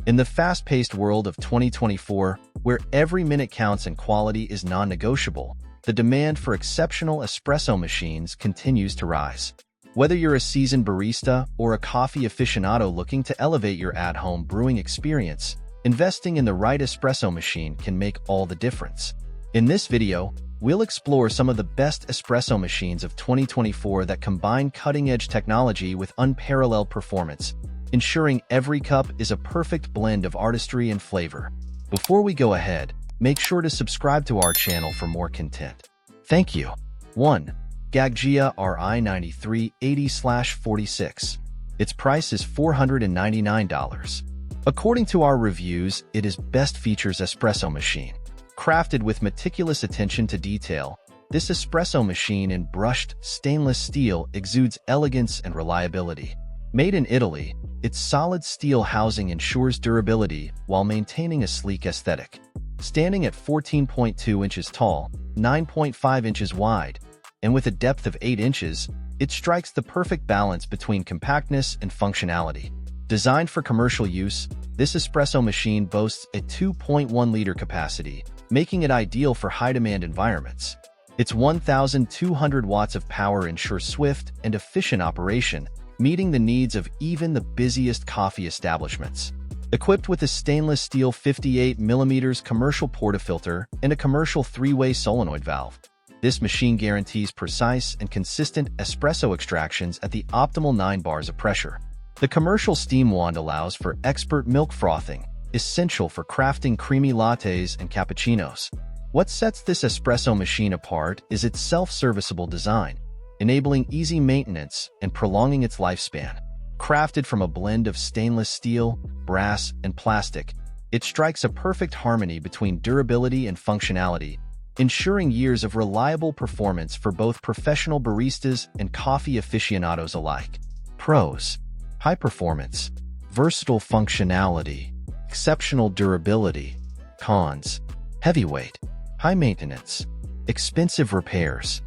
In the fast-paced world of 2024, where every minute counts and quality is non-negotiable, the demand for exceptional espresso machines continues to rise. Whether you're a seasoned barista or a coffee aficionado looking to elevate your at-home brewing experience, investing in the right espresso machine can make all the difference. In this video, we'll explore some of the best espresso machines of 2024 that combine cutting-edge technology with unparalleled performance, ensuring every cup is a perfect blend of artistry and flavor. Before we go ahead, make sure to subscribe to our channel for more content. Thank you. 1. Gaggia RI9380/46. Its price is $499. According to our reviews, it is best features espresso machine. Crafted with meticulous attention to detail, this espresso machine in brushed stainless steel exudes elegance and reliability. Made in Italy, its solid steel housing ensures durability while maintaining a sleek aesthetic. Standing at 14.2 inches tall, 9.5 inches wide, and with a depth of 8 inches, it strikes the perfect balance between compactness and functionality. Designed for commercial use, this espresso machine boasts a 2.1-liter capacity, making it ideal for high-demand environments. Its 1,200 watts of power ensures swift and efficient operation, meeting the needs of even the busiest coffee establishments. Equipped with a stainless steel 58mm commercial portafilter and a commercial 3-way solenoid valve, this machine guarantees precise and consistent espresso extractions at the optimal 9 bars of pressure. The commercial steam wand allows for expert milk frothing, essential for crafting creamy lattes and cappuccinos. What sets this espresso machine apart is its self-serviceable design, enabling easy maintenance and prolonging its lifespan. Crafted from a blend of stainless steel, brass, and plastic, it strikes a perfect harmony between durability and functionality, ensuring years of reliable performance for both professional baristas and coffee aficionados alike. Pros: high performance, versatile functionality, exceptional durability. Cons: heavyweight, high maintenance, expensive repairs.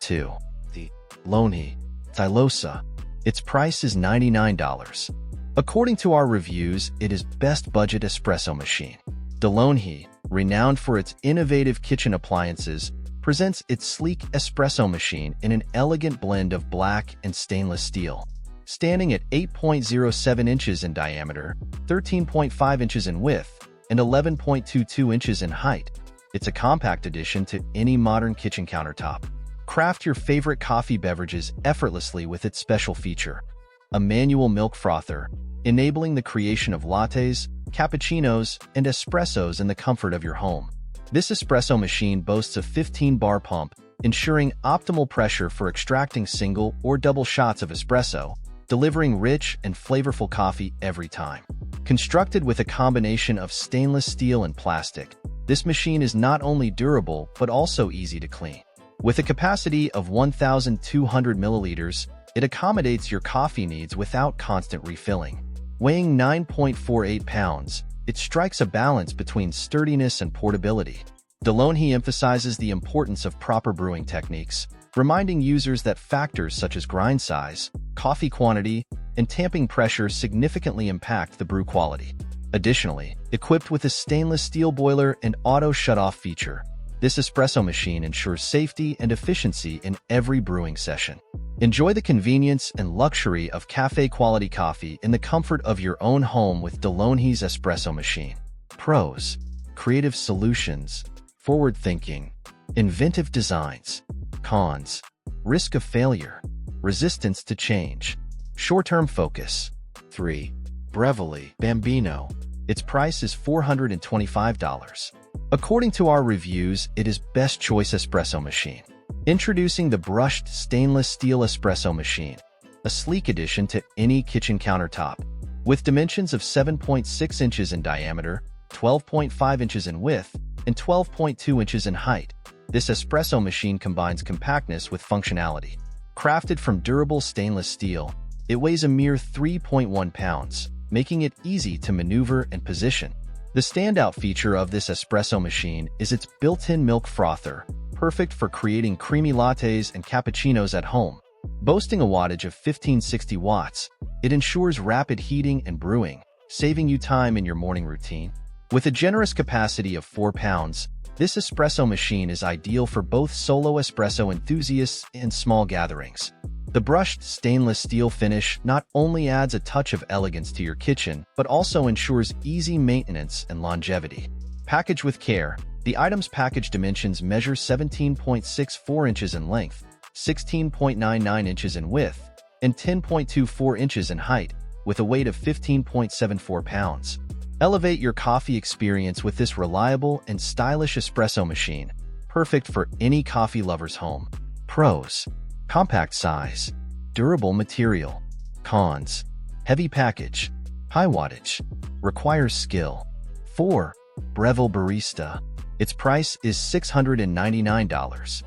2. The Loney Tysa. Its price is $99. According to our reviews, it is best budget espresso machine. Loney, renowned for its innovative kitchen appliances, presents its sleek espresso machine in an elegant blend of black and stainless steel. Standing at 8.07 inches in diameter, 13.5 inches in width, and 11.22 inches in height, it's a compact addition to any modern kitchen countertop. Craft your favorite coffee beverages effortlessly with its special feature: a manual milk frother, enabling the creation of lattes, cappuccinos, and espressos in the comfort of your home. This espresso machine boasts a 15-bar pump, ensuring optimal pressure for extracting single or double shots of espresso, delivering rich and flavorful coffee every time. Constructed with a combination of stainless steel and plastic, this machine is not only durable but also easy to clean. With a capacity of 1,200 milliliters, it accommodates your coffee needs without constant refilling. Weighing 9.48 pounds, it strikes a balance between sturdiness and portability. Loney emphasizes the importance of proper brewing techniques, reminding users that factors such as grind size, coffee quantity, and tamping pressure significantly impact the brew quality. Additionally, equipped with a stainless steel boiler and auto shut-off feature, this espresso machine ensures safety and efficiency in every brewing session. Enjoy the convenience and luxury of cafe-quality coffee in the comfort of your own home with Loney's espresso machine. Pros: creative solutions, forward-thinking, inventive designs. Cons: risk of failure, resistance to change, short-term focus. 3. Breville Bambino. Its price is $425. According to our reviews, it is best choice espresso machine. Introducing the brushed stainless steel espresso machine, a sleek addition to any kitchen countertop. With dimensions of 7.6 inches in diameter, 12.5 inches in width, and 12.2 inches in height, this espresso machine combines compactness with functionality. Crafted from durable stainless steel, it weighs a mere 3.1 pounds, making it easy to maneuver and position. The standout feature of this espresso machine is its built-in milk frother, perfect for creating creamy lattes and cappuccinos at home. Boasting a wattage of 1560 watts, it ensures rapid heating and brewing, saving you time in your morning routine. With a generous capacity of 4 pounds, this espresso machine is ideal for both solo espresso enthusiasts and small gatherings. The brushed stainless steel finish not only adds a touch of elegance to your kitchen, but also ensures easy maintenance and longevity. Packaged with care, the item's package dimensions measure 17.64 inches in length, 16.99 inches in width, and 10.24 inches in height, with a weight of 15.74 pounds. Elevate your coffee experience with this reliable and stylish espresso machine, perfect for any coffee lover's home. Pros: compact size, durable material. Cons: heavy package, high wattage, requires skill. 4. Breville Barista. Its price is $699.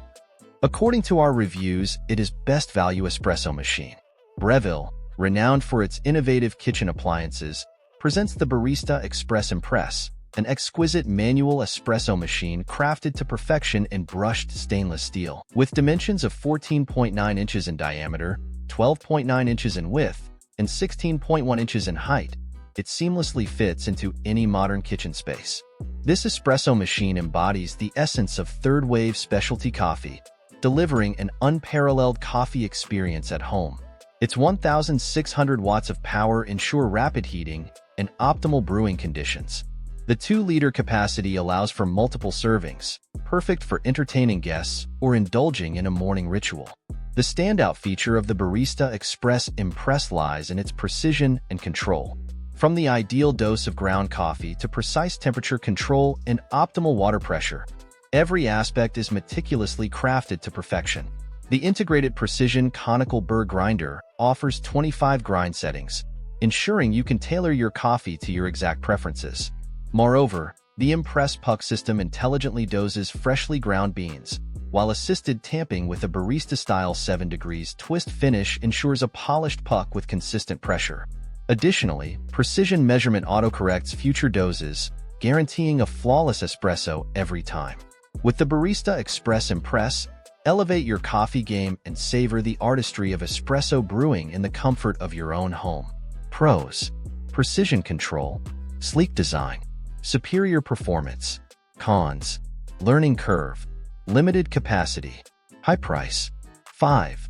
According to our reviews, it is best value espresso machine. Breville, renowned for its innovative kitchen appliances, presents the Barista Express Impress, an exquisite manual espresso machine crafted to perfection in brushed stainless steel. With dimensions of 14.9 inches in diameter, 12.9 inches in width, and 16.1 inches in height, it seamlessly fits into any modern kitchen space. This espresso machine embodies the essence of third-wave specialty coffee, delivering an unparalleled coffee experience at home. Its 1,600 watts of power ensure rapid heating and optimal brewing conditions. The 2-liter capacity allows for multiple servings, perfect for entertaining guests or indulging in a morning ritual. The standout feature of the Barista Express Impress lies in its precision and control. From the ideal dose of ground coffee to precise temperature control and optimal water pressure, every aspect is meticulously crafted to perfection. The integrated precision conical burr grinder offers 25 grind settings, ensuring you can tailor your coffee to your exact preferences. Moreover, the Impress puck system intelligently doses freshly ground beans, while assisted tamping with a barista-style 7 degrees twist finish ensures a polished puck with consistent pressure. Additionally, precision measurement autocorrects future doses, guaranteeing a flawless espresso every time. With the Barista Express Impress, elevate your coffee game and savor the artistry of espresso brewing in the comfort of your own home. Pros: precision control, sleek design, superior performance. Cons: learning curve, limited capacity, high price. 5.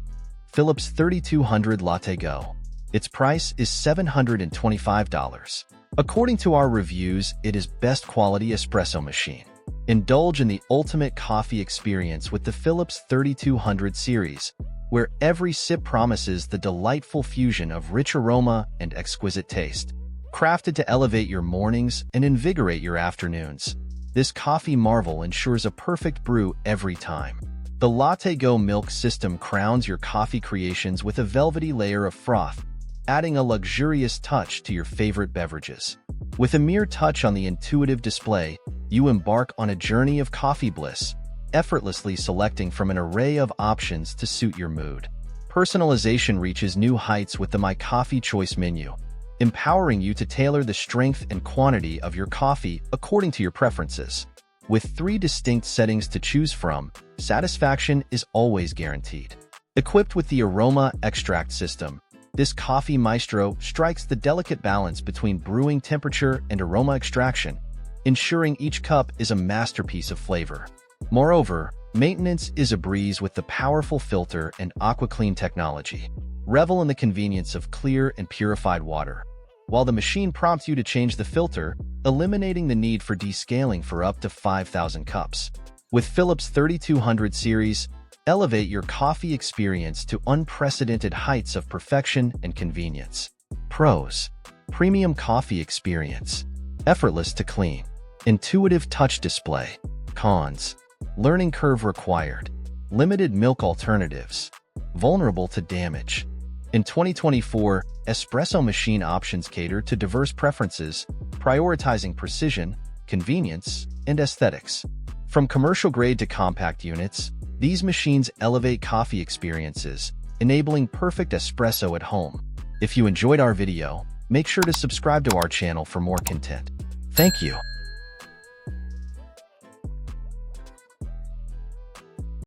Philips 3200 LatteGo. Its price is $725. According to our reviews, it is best quality espresso machine. Indulge in the ultimate coffee experience with the Philips 3200 series, where every sip promises the delightful fusion of rich aroma and exquisite taste. Crafted to elevate your mornings and invigorate your afternoons, this coffee marvel ensures a perfect brew every time. The LatteGo milk system crowns your coffee creations with a velvety layer of froth, adding a luxurious touch to your favorite beverages. With a mere touch on the intuitive display, you embark on a journey of coffee bliss, effortlessly selecting from an array of options to suit your mood. Personalization reaches new heights with the My Coffee Choice menu, empowering you to tailor the strength and quantity of your coffee according to your preferences. With 3 distinct settings to choose from, satisfaction is always guaranteed. Equipped with the aroma extract system, this coffee maestro strikes the delicate balance between brewing temperature and aroma extraction, ensuring each cup is a masterpiece of flavor. Moreover, maintenance is a breeze with the powerful filter and AquaClean technology. Revel in the convenience of clear and purified water, while the machine prompts you to change the filter, eliminating the need for descaling for up to 5,000 cups. With Philips 3200 series, elevate your coffee experience to unprecedented heights of perfection and convenience. Pros: premium coffee experience, effortless to clean, intuitive touch display. Cons: learning curve required, limited milk alternatives, vulnerable to damage. In 2024, espresso machine options cater to diverse preferences, prioritizing precision, convenience, and aesthetics. From commercial grade to compact units, these machines elevate coffee experiences, enabling perfect espresso at home. If you enjoyed our video, make sure to subscribe to our channel for more content. Thank you.